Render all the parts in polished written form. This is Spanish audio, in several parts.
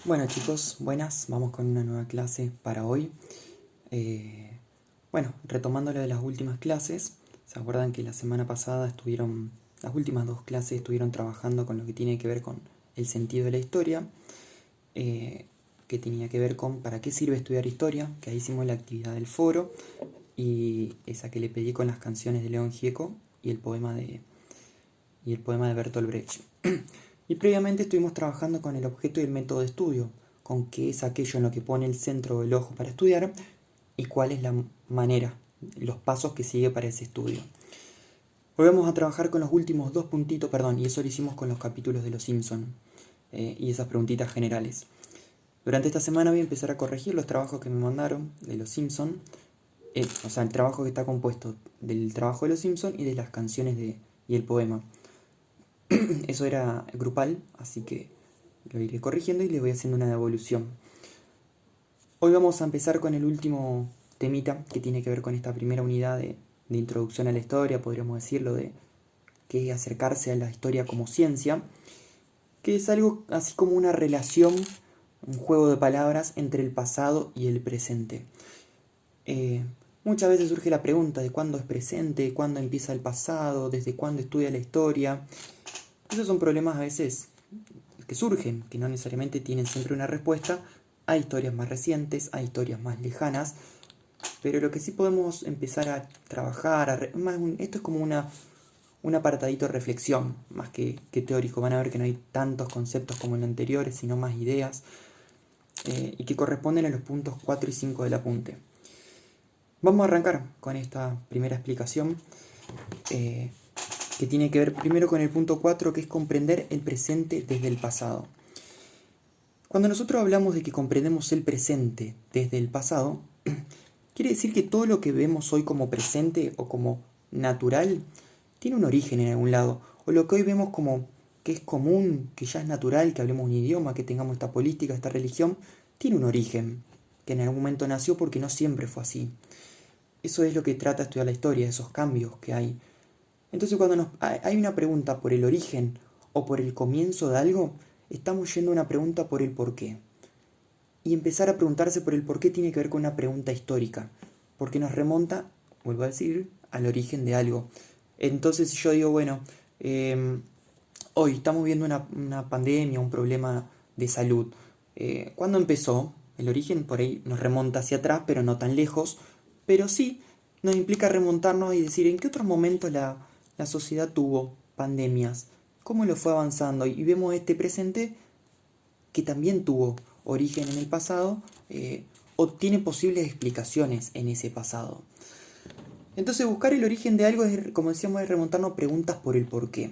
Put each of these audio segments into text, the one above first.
Bueno chicos, buenas, vamos con una nueva clase para hoy. Retomando lo de las últimas clases, ¿se acuerdan que la semana pasada las últimas dos clases estuvieron trabajando con lo que tiene que ver con el sentido de la historia? Que tenía que ver con para qué sirve estudiar historia, que ahí hicimos la actividad del foro, y esa que le pedí con las canciones de León Gieco y el poema de Bertolt Brecht. Y previamente estuvimos trabajando con el objeto y el método de estudio, con qué es aquello en lo que pone el centro del ojo para estudiar y cuál es la manera, los pasos que sigue para ese estudio. Hoy vamos a trabajar con los últimos dos puntitos, y eso lo hicimos con los capítulos de Los Simpson y esas preguntitas generales. Durante esta semana voy a empezar a corregir los trabajos que me mandaron de Los Simpson, el trabajo que está compuesto del trabajo de Los Simpson y de las canciones y el poema. Eso era grupal, así que lo iré corrigiendo y les voy haciendo una devolución. Hoy vamos a empezar con el último temita que tiene que ver con esta primera unidad de introducción a la historia, podríamos decirlo, de que es acercarse a la historia como ciencia, que es algo así como una relación, un juego de palabras entre el pasado y el presente. Muchas veces surge la pregunta de cuándo es presente, cuándo empieza el pasado, desde cuándo estudia la historia. Esos son problemas a veces que surgen, que no necesariamente tienen siempre una respuesta. Hay historias más recientes, hay historias más lejanas, pero lo que sí podemos empezar a trabajar, esto es como un apartadito de reflexión, más que teórico. Van a ver que no hay tantos conceptos como en los anteriores, sino más ideas, y que corresponden a los puntos 4 y 5 del apunte. Vamos a arrancar con esta primera explicación, que tiene que ver primero con el punto 4, que es comprender el presente desde el pasado. Cuando nosotros hablamos de que comprendemos el presente desde el pasado, quiere decir que todo lo que vemos hoy como presente o como natural tiene un origen en algún lado, o lo que hoy vemos como que es común, que ya es natural, que hablemos un idioma, que tengamos esta política, esta religión, tiene un origen, que en algún momento nació porque no siempre fue así. Eso es lo que trata de estudiar la historia, esos cambios que hay. Entonces cuando hay una pregunta por el origen o por el comienzo de algo, estamos yendo a una pregunta por el porqué. Y empezar a preguntarse por el porqué tiene que ver con una pregunta histórica, porque nos remonta, vuelvo a decir, al origen de algo. Entonces si yo digo, hoy estamos viendo una pandemia, un problema de salud. ¿Cuándo empezó? El origen por ahí nos remonta hacia atrás, pero no tan lejos, pero sí nos implica remontarnos y decir en qué otros momentos la sociedad tuvo pandemias, cómo lo fue avanzando, y vemos este presente que también tuvo origen en el pasado, o tiene posibles explicaciones en ese pasado. Entonces buscar el origen de algo es, como decíamos, es remontarnos preguntas por el porqué.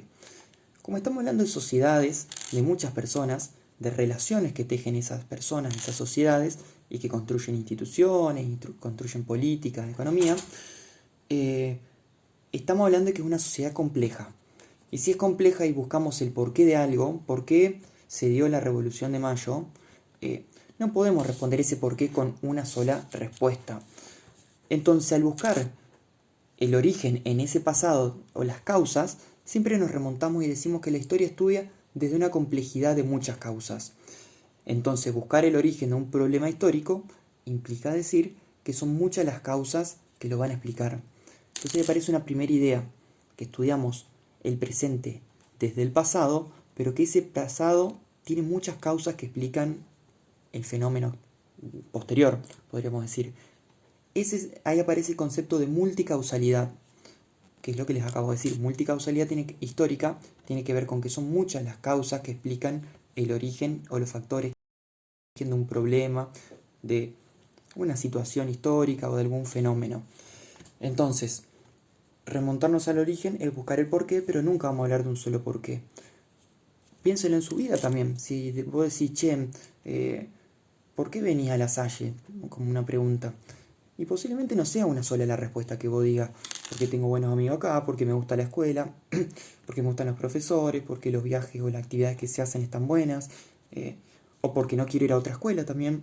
Como estamos hablando de sociedades, de muchas personas, de relaciones que tejen esas personas, esas sociedades, y que construyen instituciones, construyen políticas, economía, estamos hablando de que es una sociedad compleja. Y si es compleja y buscamos el porqué de algo, por qué se dio la Revolución de Mayo, no podemos responder ese porqué con una sola respuesta. Entonces, al buscar el origen en ese pasado o las causas, siempre nos remontamos y decimos que la historia estudia desde una complejidad de muchas causas. Entonces, buscar el origen de un problema histórico implica decir que son muchas las causas que lo van a explicar. Entonces me parece una primera idea, que estudiamos el presente desde el pasado, pero que ese pasado tiene muchas causas que explican el fenómeno posterior, podríamos decir. Ahí aparece el concepto de multicausalidad, que es lo que les acabo de decir. Multicausalidad histórica tiene que ver con que son muchas las causas que explican el origen o los factores de un problema, de una situación histórica o de algún fenómeno. Entonces, remontarnos al origen es buscar el porqué, pero nunca vamos a hablar de un solo porqué. Piénselo en su vida también. Si vos decís, ¿por qué venís a La Salle? Como una pregunta. Y posiblemente no sea una sola la respuesta que vos digas. Porque tengo buenos amigos acá, porque me gusta la escuela, porque me gustan los profesores, porque los viajes o las actividades que se hacen están buenas, o porque no quiero ir a otra escuela también.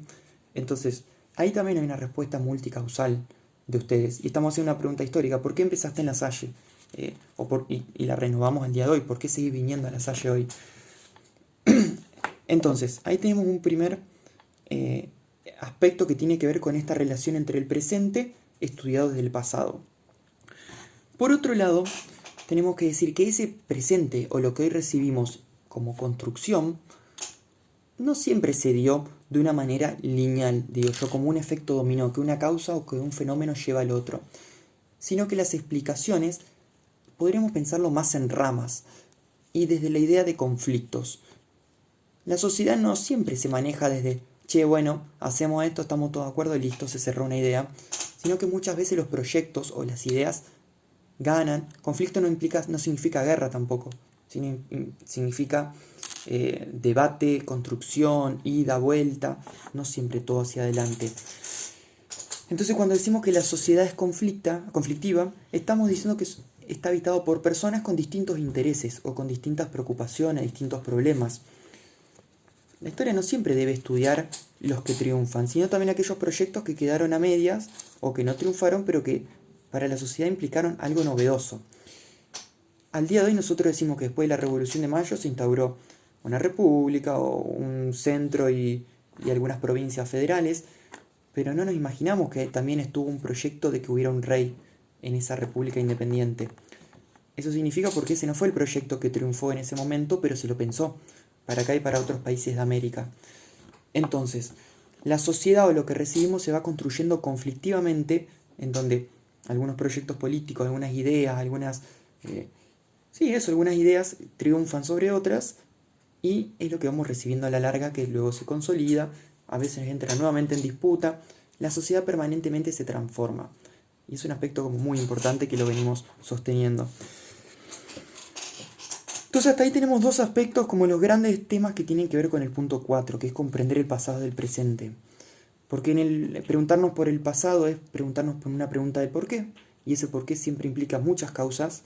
Entonces, ahí también hay una respuesta multicausal de ustedes. Y estamos haciendo una pregunta histórica. ¿Por qué empezaste en La Salle? Y la renovamos el día de hoy. ¿Por qué seguís viniendo a La Salle hoy? Entonces, ahí tenemos un primer aspecto que tiene que ver con esta relación entre el presente estudiado desde el pasado. Por otro lado, tenemos que decir que ese presente o lo que hoy recibimos como construcción no siempre se dio de una manera lineal, digo yo, como un efecto dominó, que una causa o que un fenómeno lleva al otro, sino que las explicaciones podríamos pensarlo más en ramas y desde la idea de conflictos. La sociedad no siempre se maneja desde, che, bueno, hacemos esto, estamos todos de acuerdo y listo, se cerró una idea, sino que muchas veces los proyectos o las ideas ganan. Conflicto no significa guerra tampoco, sino significa debate, construcción, ida, vuelta, no siempre todo hacia adelante. Entonces cuando decimos que la sociedad es conflictiva, estamos diciendo que está habitado por personas con distintos intereses o con distintas preocupaciones, distintos problemas. La historia no siempre debe estudiar los que triunfan, sino también aquellos proyectos que quedaron a medias o que no triunfaron, pero que para la sociedad implicaron algo novedoso. Al día de hoy nosotros decimos que después de la Revolución de Mayo se instauró una república o un centro y algunas provincias federales, pero no nos imaginamos que también estuvo un proyecto de que hubiera un rey en esa república independiente. Eso significa porque ese no fue el proyecto que triunfó en ese momento, pero se lo pensó para acá y para otros países de América. Entonces, la sociedad o lo que recibimos se va construyendo conflictivamente, en donde algunos proyectos políticos, algunas ideas, algunas ideas triunfan sobre otras y es lo que vamos recibiendo a la larga, que luego se consolida, a veces entra nuevamente en disputa. La sociedad permanentemente se transforma y es un aspecto como muy importante que lo venimos sosteniendo. Entonces hasta ahí tenemos dos aspectos como los grandes temas que tienen que ver con el punto 4, que es comprender el pasado del presente. Porque en el preguntarnos por el pasado es preguntarnos por una pregunta de por qué, y ese por qué siempre implica muchas causas,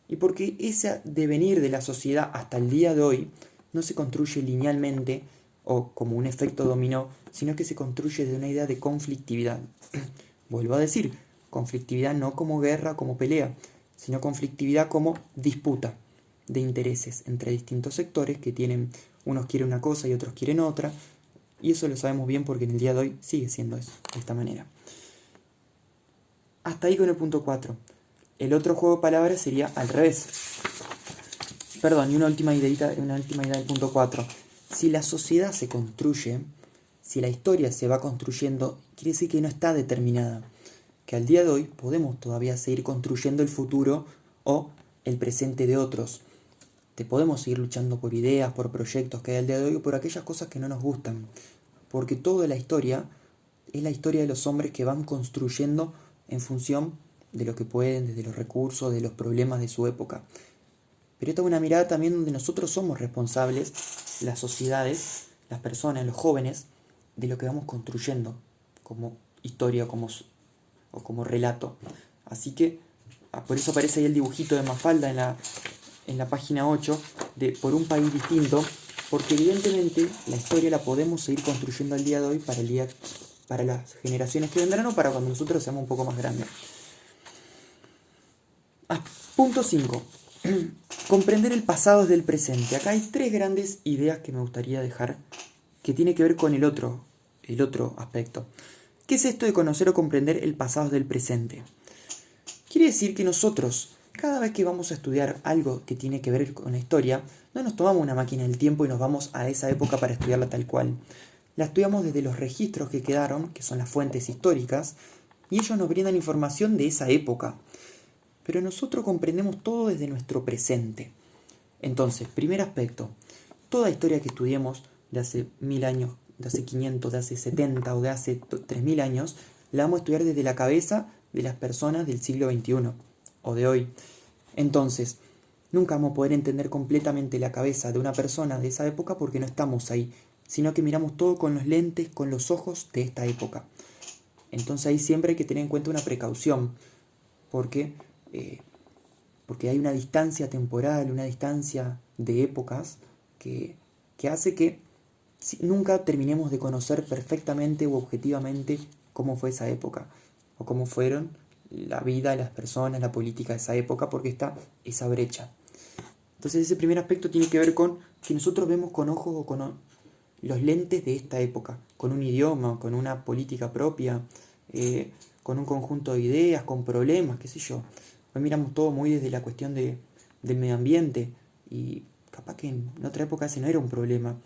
y porque ese devenir de la sociedad hasta el día de hoy no se construye linealmente o como un efecto dominó, sino que se construye de una idea de conflictividad. Vuelvo a decir, conflictividad no como guerra, como pelea, sino conflictividad como disputa de intereses entre distintos sectores que tienen, unos quieren una cosa y otros quieren otra, y eso lo sabemos bien porque en el día de hoy sigue siendo eso, de esta manera. Hasta ahí con el punto 4. El otro juego de palabras sería al revés. Perdón, y una última idea del punto 4. Si la sociedad se construye, si la historia se va construyendo, quiere decir que no está determinada. Que al día de hoy podemos todavía seguir construyendo el futuro o el presente de otros. Podemos seguir luchando por ideas, por proyectos que hay al día de hoy o por aquellas cosas que no nos gustan. Porque toda la historia es la historia de los hombres que van construyendo en función de lo que pueden, desde los recursos, de los problemas de su época. Pero esta es una mirada también donde nosotros somos responsables, las sociedades, las personas, los jóvenes, de lo que vamos construyendo como historia o como relato. Así que por eso aparece ahí el dibujito de Mafalda en la página 8 de Por un país distinto, porque evidentemente la historia la podemos seguir construyendo al día de hoy para las generaciones que vendrán o para cuando nosotros seamos un poco más grandes. Punto 5. Comprender el pasado desde el presente. Acá hay tres grandes ideas que me gustaría dejar que tiene que ver con el otro aspecto. ¿Qué es esto de conocer o comprender el pasado desde el presente? Quiere decir que nosotros, cada vez que vamos a estudiar algo que tiene que ver con la historia, no nos tomamos una máquina del tiempo y nos vamos a esa época para estudiarla tal cual. La estudiamos desde los registros que quedaron, que son las fuentes históricas, y ellos nos brindan información de esa época. Pero nosotros comprendemos todo desde nuestro presente. Entonces, primer aspecto, toda historia que estudiemos de hace 1000 años, de hace 500, de hace 70 o de hace 3000 años, la vamos a estudiar desde la cabeza de las personas del siglo XXI o de hoy. Entonces, nunca vamos a poder entender completamente la cabeza de una persona de esa época porque no estamos ahí, sino que miramos todo con los lentes, con los ojos de esta época. Entonces ahí siempre hay que tener en cuenta una precaución, porque hay una distancia temporal, una distancia de épocas que hace que nunca terminemos de conocer perfectamente u objetivamente cómo fue esa época, o cómo fueron la vida de las personas, la política de esa época, porque está esa brecha. Entonces ese primer aspecto tiene que ver con que nosotros vemos con ojos los lentes de esta época, con un idioma, con una política propia, con un conjunto de ideas, con problemas, qué sé yo. Hoy miramos todo muy desde la cuestión del medio ambiente y capaz que en otra época ese no era un problema.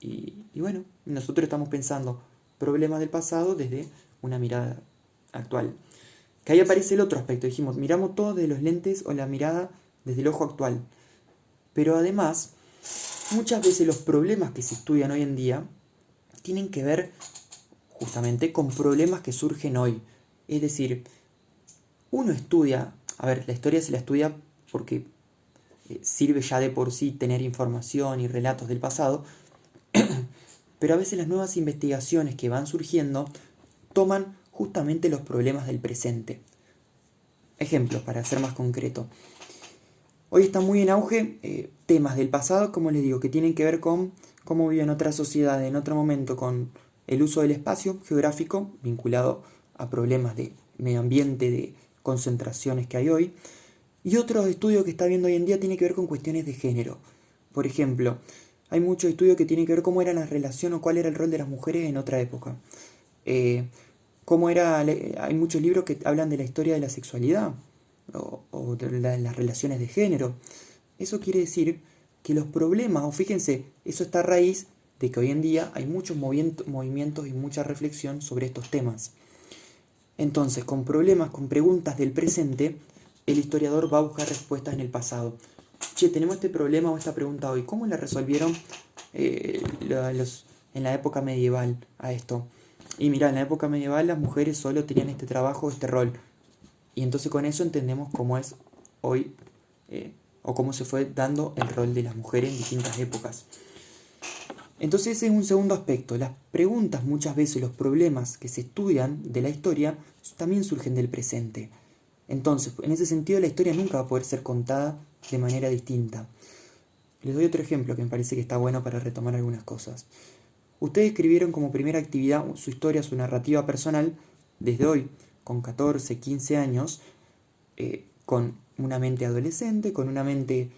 Y bueno, nosotros estamos pensando problemas del pasado desde una mirada actual. Que ahí aparece el otro aspecto. Dijimos, miramos todo desde los lentes o la mirada desde el ojo actual. Pero además, muchas veces los problemas que se estudian hoy en día tienen que ver justamente con problemas que surgen hoy. Es decir, uno estudia, a ver, la historia se la estudia porque sirve ya de por sí tener información y relatos del pasado, pero a veces las nuevas investigaciones que van surgiendo toman justamente los problemas del presente. Ejemplo, para ser más concreto. Hoy está muy en auge temas del pasado, como les digo, que tienen que ver con cómo vivían otras sociedades en otro momento, con el uso del espacio geográfico vinculado a problemas de medio ambiente, de concentraciones que hay hoy. Y otro estudio que está viendo hoy en día tiene que ver con cuestiones de género. Por ejemplo, hay muchos estudios que tienen que ver cómo era la relación o cuál era el rol de las mujeres en otra época. Hay muchos libros que hablan de la historia de la sexualidad o de las relaciones de género. Eso quiere decir que los problemas, o fíjense, eso está a raíz de que hoy en día hay muchos movimientos y mucha reflexión sobre estos temas. Entonces, con problemas, con preguntas del presente, el historiador va a buscar respuestas en el pasado. Che, tenemos este problema o esta pregunta hoy. ¿Cómo la resolvieron en la época medieval a esto? Y mirá, en la época medieval las mujeres solo tenían este trabajo, este rol. Y entonces con eso entendemos cómo es hoy o cómo se fue dando el rol de las mujeres en distintas épocas. Entonces ese es un segundo aspecto. Las preguntas muchas veces, los problemas que se estudian de la historia también surgen del presente. Entonces, en ese sentido la historia nunca va a poder ser contada de manera distinta. Les doy otro ejemplo que me parece que está bueno para retomar algunas cosas. Ustedes escribieron como primera actividad su historia, su narrativa personal, desde hoy, con 14, 15 años, con una mente adolescente, con una mente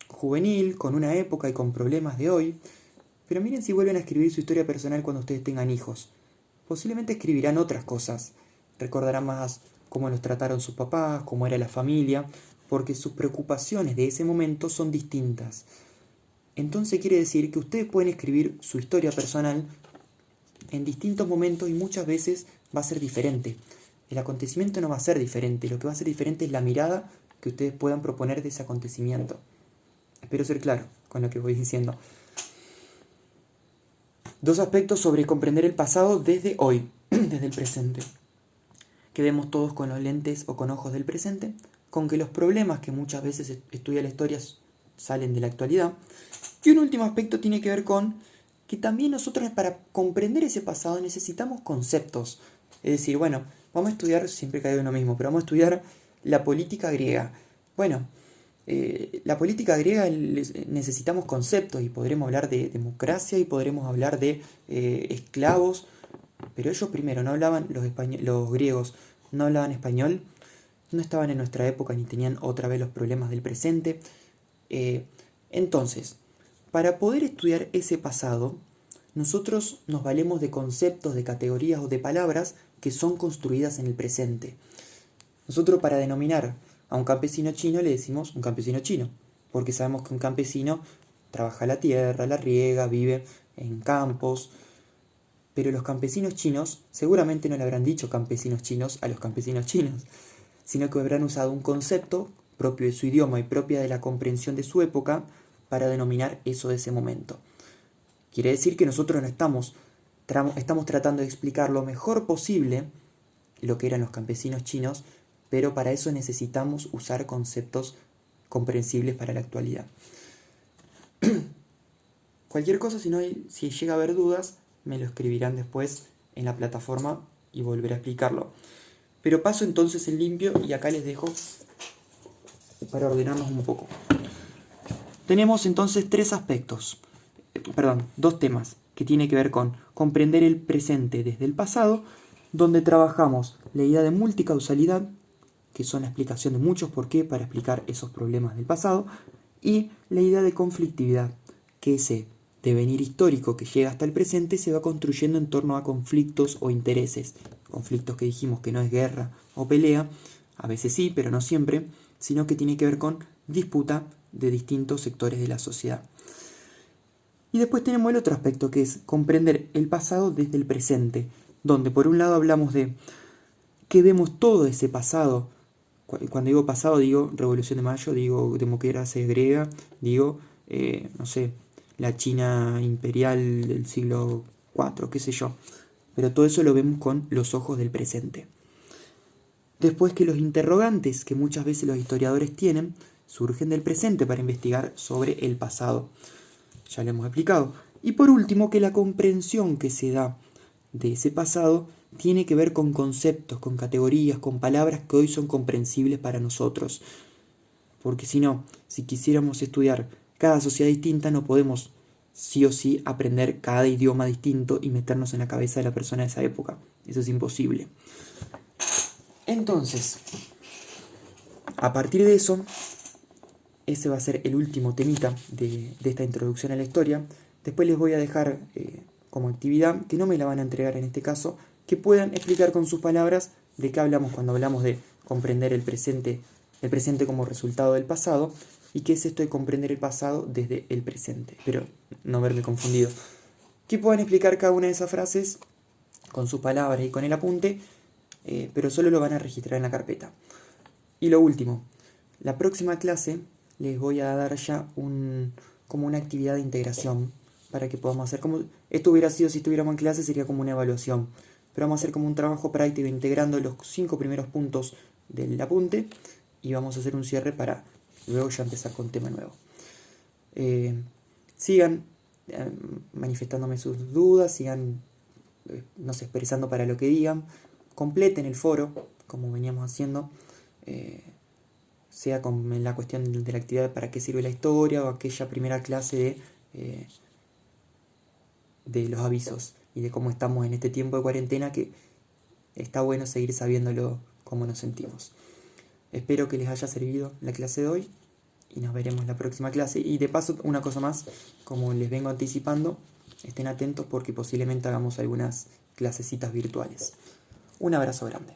juvenil, con una época y con problemas de hoy. Pero miren si vuelven a escribir su historia personal cuando ustedes tengan hijos. Posiblemente escribirán otras cosas. Recordarán más cómo los trataron sus papás, cómo era la familia, porque sus preocupaciones de ese momento son distintas. Entonces quiere decir que ustedes pueden escribir su historia personal en distintos momentos y muchas veces va a ser diferente. El acontecimiento no va a ser diferente, lo que va a ser diferente es la mirada que ustedes puedan proponer de ese acontecimiento. Espero ser claro con lo que voy diciendo. Dos aspectos sobre comprender el pasado desde hoy, desde el presente. Quedemos todos con los lentes o con ojos del presente, con que los problemas que muchas veces estudia la historia salen de la actualidad. Y un último aspecto tiene que ver con que también nosotros para comprender ese pasado necesitamos conceptos. Es decir, bueno, vamos a estudiar, siempre cae uno mismo, pero vamos a estudiar la política griega. Bueno, la política griega necesitamos conceptos y podremos hablar de democracia y podremos hablar de esclavos, pero ellos primero no hablaban, los griegos no hablaban español, no estaban en nuestra época ni tenían otra vez los problemas del presente. Entonces, para poder estudiar ese pasado, nosotros nos valemos de conceptos, de categorías o de palabras que son construidas en el presente. Nosotros para denominar a un campesino chino le decimos un campesino chino, porque sabemos que un campesino trabaja la tierra, la riega, vive en campos, pero los campesinos chinos seguramente no le habrán dicho campesinos chinos a los campesinos chinos, sino que habrán usado un concepto propio de su idioma y propia de la comprensión de su época para denominar eso de ese momento. Quiere decir que nosotros no estamos tratando de explicar lo mejor posible lo que eran los campesinos chinos, pero para eso necesitamos usar conceptos comprensibles para la actualidad. Cualquier cosa, si llega a haber dudas, me lo escribirán después en la plataforma y volveré a explicarlo. Pero paso entonces en limpio y acá les dejo para ordenarnos un poco. Tenemos entonces dos temas que tienen que ver con comprender el presente desde el pasado, donde trabajamos la idea de multicausalidad, que son la explicación de muchos por qué para explicar esos problemas del pasado, y la idea de conflictividad, que es devenir histórico que llega hasta el presente se va construyendo en torno a conflictos o intereses. Conflictos que dijimos que no es guerra o pelea, a veces sí, pero no siempre, sino que tiene que ver con disputa de distintos sectores de la sociedad. Y después tenemos el otro aspecto, que es comprender el pasado desde el presente, donde por un lado hablamos de que vemos todo ese pasado. Cuando digo pasado digo Revolución de Mayo, digo democracia griega, digo, no sé, la China imperial del siglo IV, qué sé yo. Pero todo eso lo vemos con los ojos del presente. Después que los interrogantes que muchas veces los historiadores tienen surgen del presente para investigar sobre el pasado. Ya lo hemos explicado. Y por último, que la comprensión que se da de ese pasado tiene que ver con conceptos, con categorías, con palabras que hoy son comprensibles para nosotros. Porque si no, si quisiéramos estudiar cada sociedad distinta, no podemos sí o sí aprender cada idioma distinto y meternos en la cabeza de la persona de esa época. Eso es imposible. Entonces, a partir de eso, ese va a ser el último temita de esta introducción a la historia. Después les voy a dejar como actividad, que no me la van a entregar en este caso, que puedan explicar con sus palabras de qué hablamos cuando hablamos de comprender el presente como resultado del pasado, y qué es esto de comprender el pasado desde el presente. Pero no verme confundido. Que puedan explicar cada una de esas frases con sus palabras y con el apunte, pero solo lo van a registrar en la carpeta. Y lo último, la próxima clase les voy a dar ya como una actividad de integración para que podamos hacer como... Esto hubiera sido si estuviéramos en clase, sería como una evaluación. Pero vamos a hacer como un trabajo práctico integrando los 5 primeros puntos del apunte y vamos a hacer un cierre para luego ya empezar con tema nuevo. Sigan manifestándome sus dudas, sigan no sé, expresando para lo que digan, completen el foro como veníamos haciendo, sea con la cuestión de la actividad para qué sirve la historia o aquella primera clase de los avisos y de cómo estamos en este tiempo de cuarentena, que está bueno seguir sabiéndolo cómo nos sentimos. Espero que les haya servido la clase de hoy y nos veremos en la próxima clase. Y de paso, una cosa más, como les vengo anticipando, estén atentos porque posiblemente hagamos algunas clasecitas virtuales. Un abrazo grande.